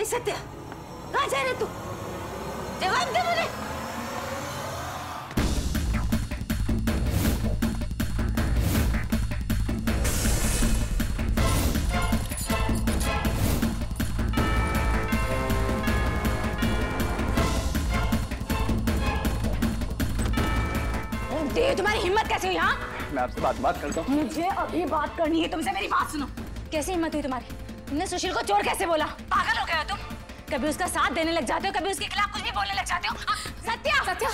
सत्या, कहाँ जा रहे तू? जवाब दे मुझे। तुम्हारी हिम्मत कैसे हुई? हाँ, मैं आपसे बात करता हूँ। मुझे अभी बात करनी है तुमसे। मेरी बात सुनो। कैसी हिम्मत हुई तुम्हारी? तुमने सुशील को चोर कैसे बोला? पागल हो गए हो तुम? कभी उसका साथ देने लग जाते हो, कभी उसके खिलाफ कुछ भी बोलने लग जाते हो। सत्या, सत्या,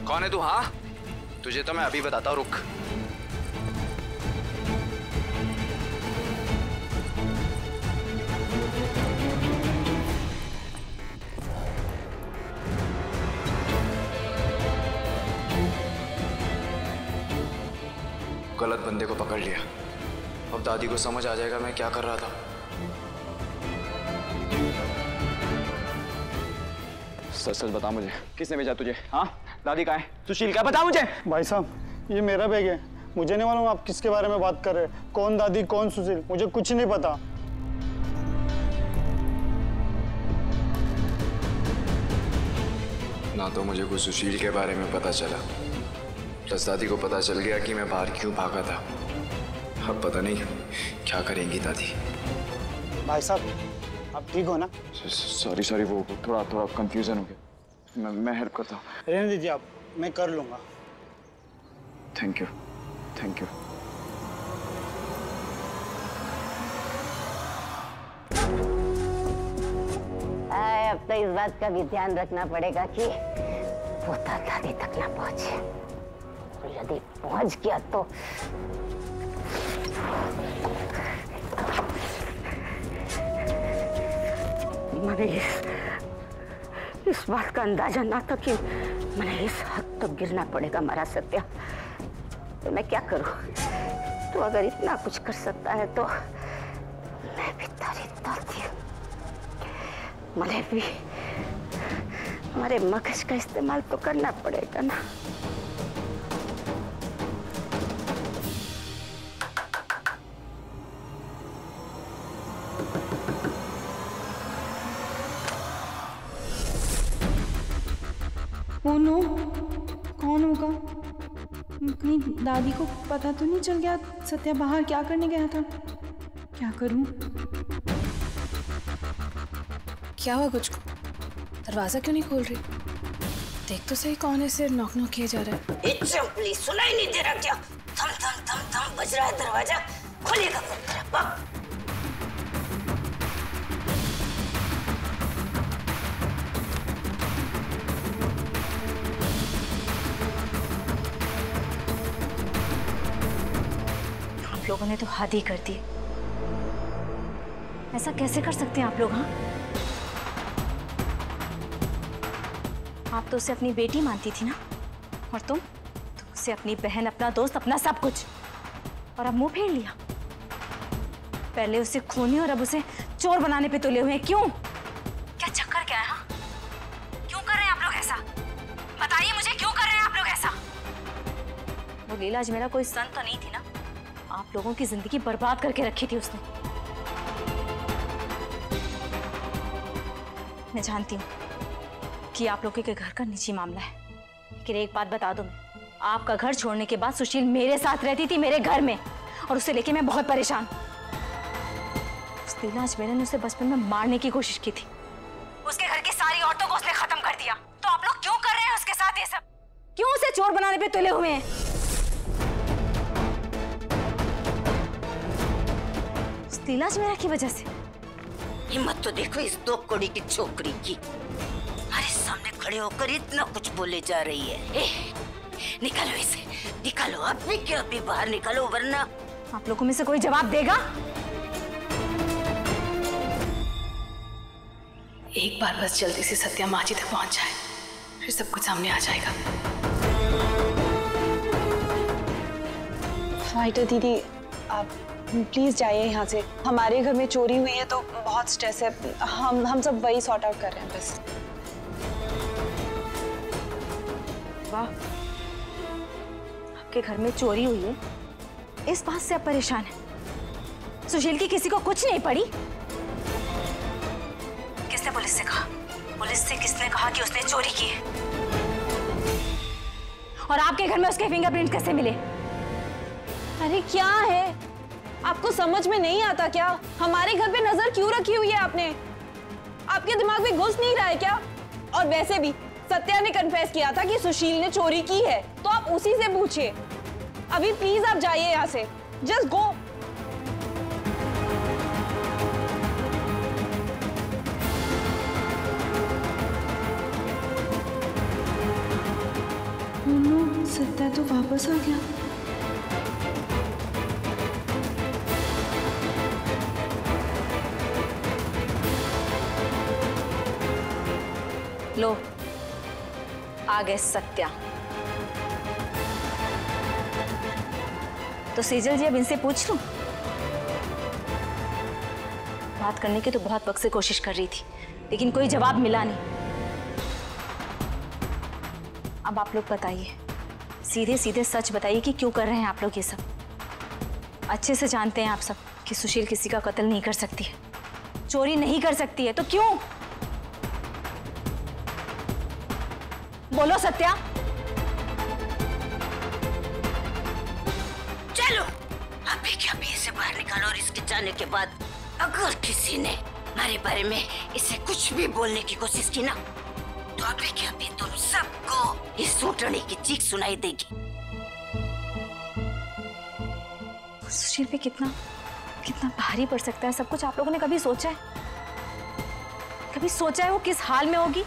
कौन है तू? हाँ, तुझे तो मैं अभी बताता हूँ, रुक। गलत बंदे को पकड़ लिया। अब दादी को समझ आ जाएगा मैं क्या कर रहा था। सच सच बता मुझे, किसने भेजा तुझे? हाँ, दादी कहाँ है? सुशील का बता मुझे। भाई साहब, ये मेरा बैग है। मुझे नहीं मालूम आप किसके बारे में बात कर रहे हैं। कौन दादी, कौन सुशील, मुझे कुछ नहीं पता। ना तो मुझे कुछ सुशील के बारे में पता चला, प्लस दादी को पता चल गया कि मैं बाहर क्यों भागा था। अब पता नहीं क्या करेंगी दादी। भाई साहब, आप ठीक हो ना? सॉरी, वो थोड़ा कंफ्यूजन हो गया। मैं हेल्प करता हूँ। रहने दीजिए आप, मैं कर लूँगा। Thank you. अब तो इस बात का भी ध्यान रखना पड़ेगा कि वो दादी तक ना पहुंचे। और यदि पहुंच गया तो मुझे इस बात का अंदाजा ना था कि मुझे इस हद तक गिरना पड़ेगा। मरा सत्या, तो मैं क्या करूं? तो अगर इतना कुछ कर सकता है तो मैं भी तारी मुझे भी हमारे मगज का इस्तेमाल तो करना पड़ेगा ना। ओ नो, कौन होगा? कहीं दादी को पता तो नहीं चल गया सत्या बाहर क्या करने गया था? क्या करूं? क्या हुआ कुछ को? दरवाजा क्यों नहीं खोल रही? देख तो सही कौन है, सिर नॉक किया जा रहा है। ए चंपली, सुनाई नहीं दे रहा क्या? थम थम थम थम बज रहा है दरवाजा। खोलेगा कौन? आप लोगों ने तो हद ही कर दी। ऐसा कैसे कर सकते हैं आप लोग? हाँ, आप तो उसे अपनी बेटी मानती थी ना, और तुम उसे अपनी बहन, अपना दोस्त, अपना सब कुछ। और अब मुंह फेर लिया। पहले उसे खूनी और अब उसे चोर बनाने पे तुले हुए हैं। क्यों? क्या चक्कर क्या है? हाँ, क्यों कर रहे हैं आप लोग ऐसा? बताइए मुझे, क्यों कर रहे हैं आप लोग ऐसा? वो लीला आज मेरा कोई सन तो नहीं थी ना? आप लोगों की जिंदगी बर्बाद करके रखी थी उसने। मैं जानती हूँ कि आप लोगों के घर का निजी मामला है, लेकिन एक बात बता दूं, मैं आपका घर छोड़ने के बाद सुशील मेरे साथ रहती थी, मेरे घर में, और उसे लेके मैं बहुत परेशान। उस लीला अजमेरा ने उसे बचपन में मारने की कोशिश की थी। उसके घर की सारी औरतों को उसने खत्म कर दिया। तो आप लोग क्यों कर रहे हैं उसके साथ ये सब? क्यों उसे चोर बनाने पे तुले हुए हैं? उस लीला अजमेरा की वजह से। हिम्मत तो देखो इस दो कौड़ी की छोकरी की। हमारे सामने खड़े होकर इतना कुछ बोले जा रही है। निकालो इसे, निकालो, अभी के अभी बाहर निकालो, वरना आप लोगों में से कोई जवाब देगा? एक बार बस जल्दी से सत्या माँ जी तक पहुंच जाए, फिर सब कुछ सामने आ जाएगा। फाइटर दीदी, आप प्लीज जाइए यहाँ से। हमारे घर में चोरी हुई है तो बहुत स्ट्रेस है। हम सब वही सॉर्ट आउट कर रहे हैं बस। वाह, आपके घर में चोरी हुई है, इस बात से आप परेशान हैं? सुशील की किसी को कुछ नहीं पड़ी? किसने पुलिस से कहा? पुलिस से किसने कहा कि उसने चोरी की है? और आपके घर में उसके फिंगरप्रिंट कैसे मिले? अरे क्या है, आपको समझ में नहीं आता क्या? हमारे घर पे नजर क्यों रखी हुई है आपने? आपके दिमाग में घुस नहीं रहा है क्या? और वैसे भी सत्या ने कन्फेस किया था कि सुशील ने चोरी की है, तो आप उसी से पूछिए। अभी प्लीज आप जाइए यहाँ से, जस्ट गो। सत्या तो वापस आ गया। लो, आ गए सत्या। तो सेजल जी, अब इनसे पूछ लूं? बात करने की तो बहुत वक्त से कोशिश कर रही थी, लेकिन कोई जवाब मिला नहीं। अब आप लोग बताइए, सीधे सीधे सच बताइए कि क्यों कर रहे हैं आप लोग ये सब? अच्छे से जानते हैं आप सब कि सुशील किसी का कत्ल नहीं कर सकती है, चोरी नहीं कर सकती है, तो क्यों? बोलो सत्या। चलो अभी के अभी इसे बाहर निकालो, और इसके जाने के बाद अगर किसी ने हमारे बारे में इसे कुछ भी बोलने की कोशिश की ना, तो अभी के अभी तुम सबको इस सूटने की चीख सुनाई देगी। सुशील पे कितना कितना भारी पड़ सकता है सब कुछ? आप लोगों ने कभी सोचा है? कभी सोचा है वो किस हाल में होगी?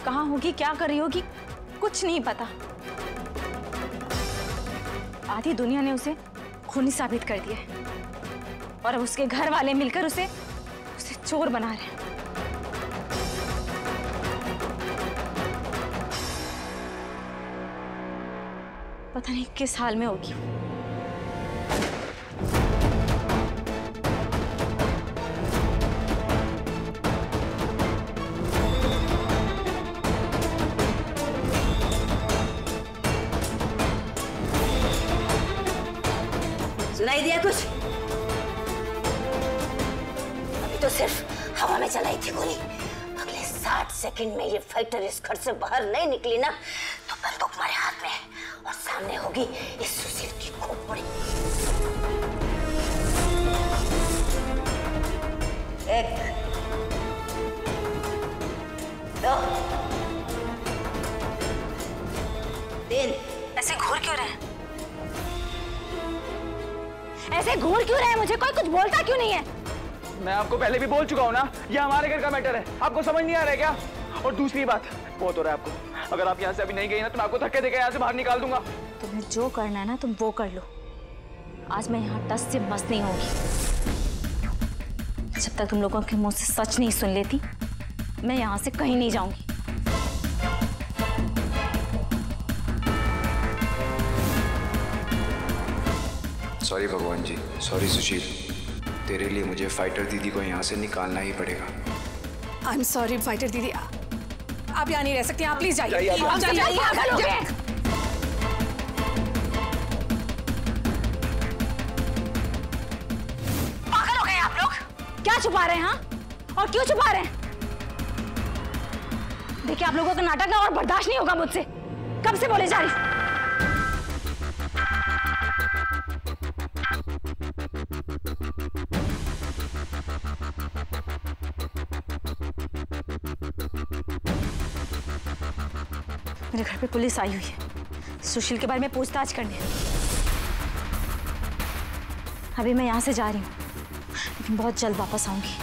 कहाँ होगी, क्या कर रही होगी, कुछ नहीं पता। आधी दुनिया ने उसे खूनी साबित कर दिया है, और अब उसके घर वाले मिलकर उसे चोर बना रहे हैं। पता नहीं किस हाल में होगी। सुनाई दिया कुछ? अभी तो सिर्फ हवा में चलाई थी गोली। अगले 60 सेकंड में ये फाइटर इस घर से बाहर नहीं निकली ना, तो बंदूक हमारे हाथ में है और सामने होगी इस सुशील की खोपड़ी। एक, दो, तीन। ऐसे घूर क्यों रहे हैं? ऐसे घूर क्यों रहे हैं? मुझे कोई कुछ बोलता क्यों नहीं है? मैं आपको पहले भी बोल चुका हूँ ना, ये हमारे घर का मैटर है। आपको समझ नहीं आ रहा है क्या? और दूसरी बात, बहुत हो रहा है आपको। अगर आप यहाँ से अभी नहीं गई ना, तो मैं आपको धक्के देकर यहाँ से बाहर निकाल दूंगा। तुम्हें जो करना है ना, तुम वो कर लो। आज मैं यहाँ टस से मस नहीं होगी। जब तक तुम लोगों के मुंह से सच नहीं सुन लेती, मैं यहाँ से कहीं नहीं जाऊंगी। सॉरी भगवान जी, सॉरी सुशील, तेरे लिए मुझे फाइटर दीदी को यहाँ से निकालना ही पड़ेगा। आई एम सॉरी फाइटर दीदी, आप यहाँ नहीं रह सकती, आप प्लीज जाइए। पागल हो गए आप लोग? क्या छुपा रहे हैं? हाँ, और क्यों छुपा रहे हैं? देखिए, आप लोगों का नाटक ना और बर्दाश्त नहीं होगा मुझसे। कब से बोले जा रही। मेरे घर पे पुलिस आई हुई है सुशील के बारे में पूछताछ करने। अभी मैं यहाँ से जा रही हूँ, लेकिन बहुत जल्द वापस आऊंगी।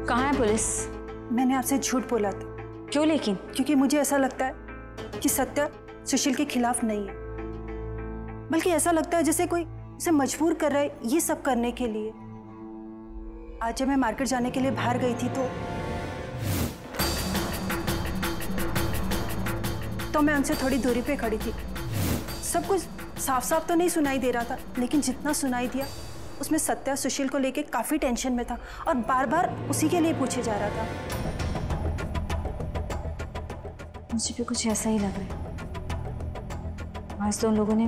कहाँ है पुलिस? मैंने आपसे झूठ बोला था, क्यों लेकिन? क्योंकि मुझे ऐसा लगता है कि सत्या सुशील के खिलाफ नहीं है, बल्कि ऐसा लगता है जैसे कोई उसे मजबूर कर रहा है ये सब करने के लिए। आज जब मैं मार्केट जाने के लिए बाहर गई थी तो मैं उनसे थोड़ी दूरी पे खड़ी थी। सब कुछ साफ साफ तो नहीं सुनाई दे रहा था, लेकिन जितना सुनाई दिया उसमें सत्या सुशील को लेके काफी टेंशन में था और बार बार उसी के लिए पूछे जा रहा था। मुझे भी कुछ ऐसा ही लग रहा है। आज तो उन लोगों ने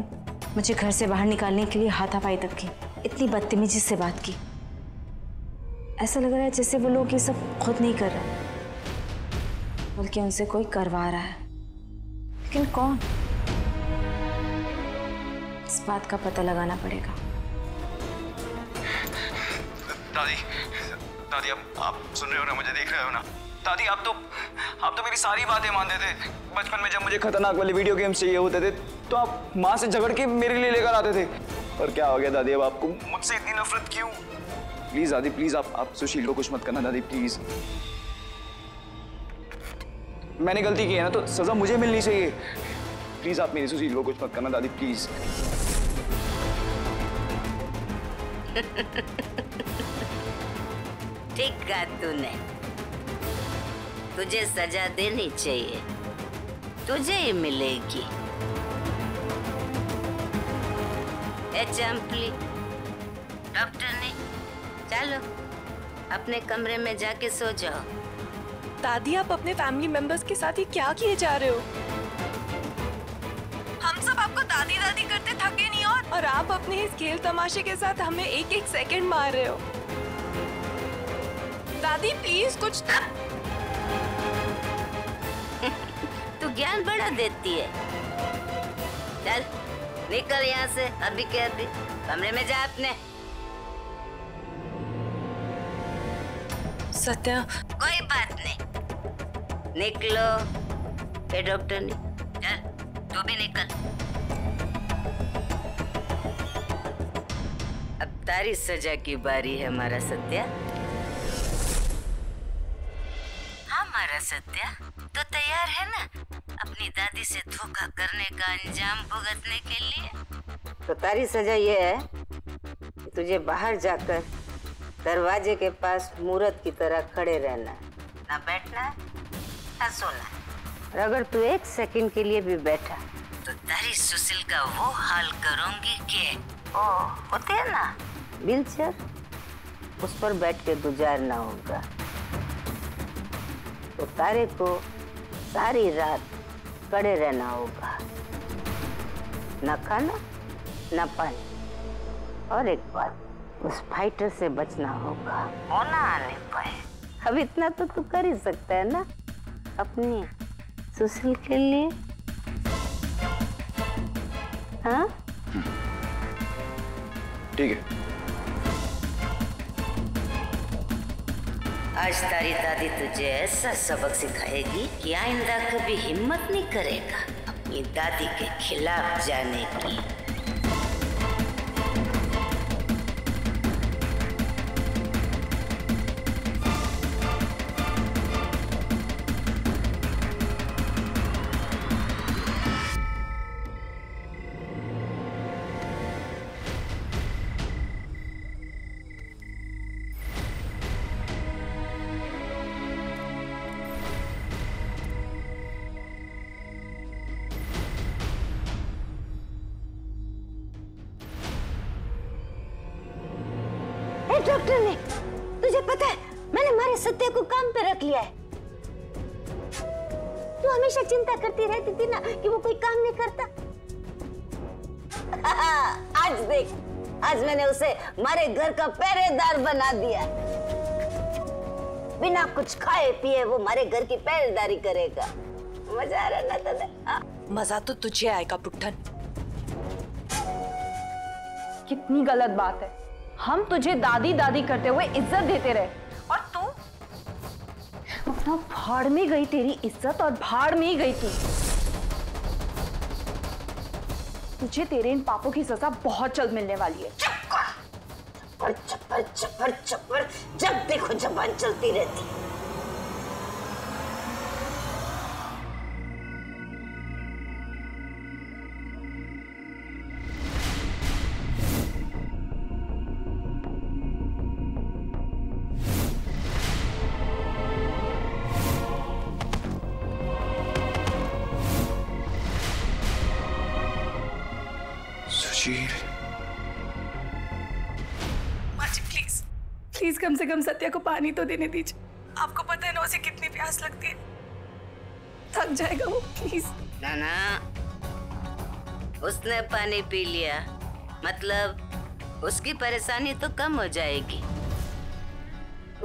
मुझे घर से बाहर निकालने के लिए हाथापाई तक की, इतनी बदतमीजी से बात की। ऐसा लग रहा है जैसे वो लोग ये सब खुद नहीं कर रहे, बल्कि उनसे कोई करवा रहा है। लेकिन कौन? इस बात का पता लगाना पड़ेगा। दादी आप सुन रहे हो ना, मुझे देख रहे हो ना? दादी आप तो मेरी सारी बातें मानते थे। बचपन में जब मुझे खतरनाक वाले वीडियो गेम्स चाहिए होते थे तो आप माँ से झगड़ के मेरे लिए लेकर आते थे। और क्या हो गया दादी, अब आपको मुझसे इतनी नफरत क्यों? प्लीज दादी प्लीज आप सुशील को कुछ मत करना दादी प्लीज। मैंने गलती की है ना तो सजा मुझे मिलनी चाहिए। प्लीज आप मेरी सुशील को कुछ मत करना दादी प्लीज। ठीक कहा तूने, तुझे सजा देनी चाहिए, तुझे ही मिलेगी। ए चंपली, डॉक्टर ने चलो अपने कमरे में जाके सो जाओ। दादी आप अपने फैमिली मेंबर्स के साथ ही क्या किए जा रहे हो? हम सब आपको दादी दादी करते थके नहीं और आप अपने इस खेल तमाशे के साथ हमें एक एक सेकंड मार रहे हो। दादी प्लीज कुछ तू ज्ञान बढ़ा देती है। चल निकल यहाँ से अभी के अभी, कमरे में जा अपने। सत्या कोई बात नहीं, निकलो। ए डॉक्टर ने चल तू भी निकल। अब तारी सजा की बारी है हमारा सत्या। हमारा सत्या तो तैयार है ना अपनी दादी से धोखा करने का अंजाम भुगतने के लिए? तो तारी सजा ये है कि तुझे बाहर जाकर दरवाजे के पास मूर्त की तरह खड़े रहना है, ना बैठना है ना सोना है। और अगर तू एक सेकंड के लिए भी बैठा तो तारी सुशील का वो हाल करूंगी कि ओ होते है ना व्हीलचेयर, उस पर बैठ के गुजारना होगा। तो तारे को सारी रात खड़े रहना होगा, ना खाना ना पानी। और एक बात, उस फाइटर से बचना होगा, वो ना आने पाए। अब इतना तो तू कर ही सकता है ना अपनी सुशील के लिए, हाँ? ठीक है। आज तारी दादी तुझे ऐसा सबक सिखाएगी कि आइंदा कभी हिम्मत नहीं करेगा अपनी दादी के खिलाफ जाने की। डॉक्टर ने, तुझे पता है मैंने हमारे सत्या को काम पे रख लिया है। तू हमेशा चिंता करती रहती थी ना कि वो कोई काम नहीं करता। आज देख, आज मैंने उसे हमारे घर का पहरेदार बना दिया। बिना कुछ खाए पिए वो हमारे घर की पहरेदारी करेगा। मजा आ रहा ना तुझे? मजा तो तुझे आएगा पुट्ठन। कितनी गलत बात है, हम तुझे दादी दादी करते हुए इज्जत देते रहे और तू अपना भाड़ में गई। तेरी इज्जत और भाड़ में ही गई तू। तुझे तेरे इन पापों की सजा बहुत जल्द मिलने वाली है। चप्पड़ चप्पड़ चप्पड़ चप्पड़, जब देखो जबान चलती रहती। सुशील, माँ जी प्लीज प्लीज कम से कम सत्या को पानी तो देने दीजिए। आपको पता है ना उसे कितनी प्यास लगती है, थक जाएगा वो, प्लीज। नाना, उसने पानी पी लिया मतलब उसकी परेशानी तो कम हो जाएगी।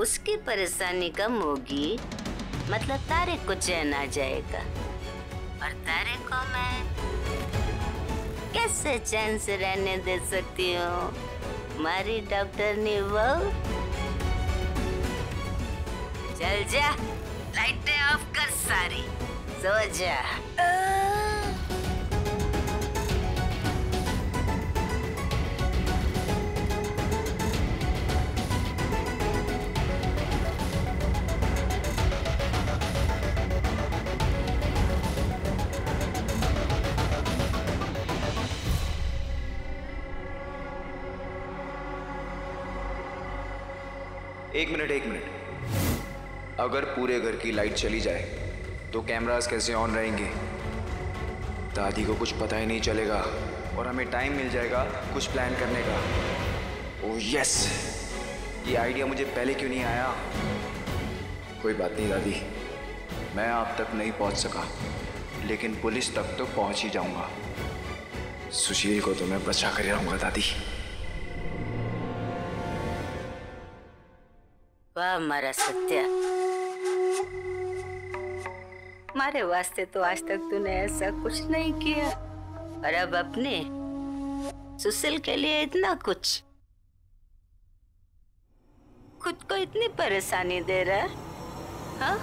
उसकी परेशानी कम होगी मतलब तारे को चैन आ जाएगा, और तारे को मैं कैसे चैन से रहने दे सकती हूँ? हमारी डॉक्टर ने वो। चल जा, लाइटें ऑफ कर सारी, सो जा। एक मिनट। अगर पूरे घर की लाइट चली जाए तो कैमरास कैसे ऑन रहेंगे? दादी को कुछ पता ही नहीं चलेगा और हमें टाइम मिल जाएगा कुछ प्लान करने का। ओह यस, ये आइडिया मुझे पहले क्यों नहीं आया? कोई बात नहीं दादी, मैं आप तक नहीं पहुंच सका लेकिन पुलिस तक तो पहुंच ही जाऊंगा। सुशील को तो मैं बचा कर रहूंगा दादी। वाह हमारा सत्या, हमारे वास्ते तो आज तक तूने ऐसा कुछ नहीं किया, और अब अपने सुशील के लिए इतना कुछ, खुद को इतनी परेशानी दे रहा है, हाँ?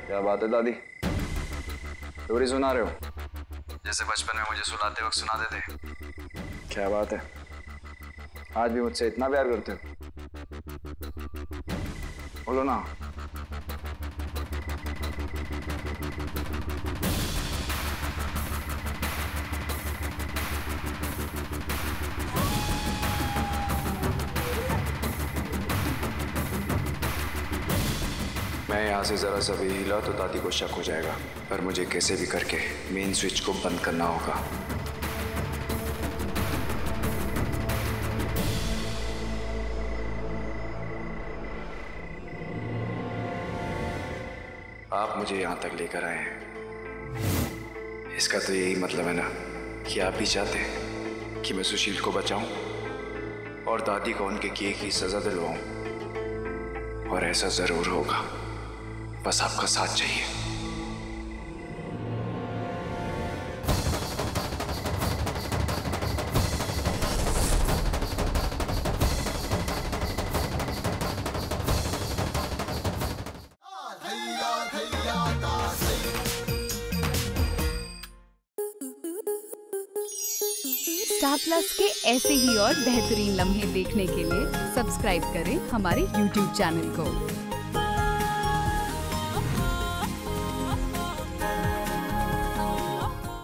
क्या बात है दादी, स्टोरी सुना रहे हो जैसे बचपन में मुझे सुलाते वक्त सुनाते थे? क्या बात है, आज भी मुझसे इतना प्यार करते हो? बोलो ना। मैं यहाँ से जरा सा भी हिला तो दादी को शक हो जाएगा, पर मुझे कैसे भी करके मेन स्विच को बंद करना होगा। आप मुझे यहाँ तक लेकर आए हैं, इसका तो यही मतलब है ना कि आप भी चाहते हैं कि मैं सुशील को बचाऊं और दादी को उनके किए की सजा दिलवाऊं, और ऐसा जरूर होगा, बस आपका साथ चाहिए। स्टार प्लस के ऐसे ही और बेहतरीन लम्हे देखने के लिए सब्सक्राइब करें हमारे YouTube चैनल को।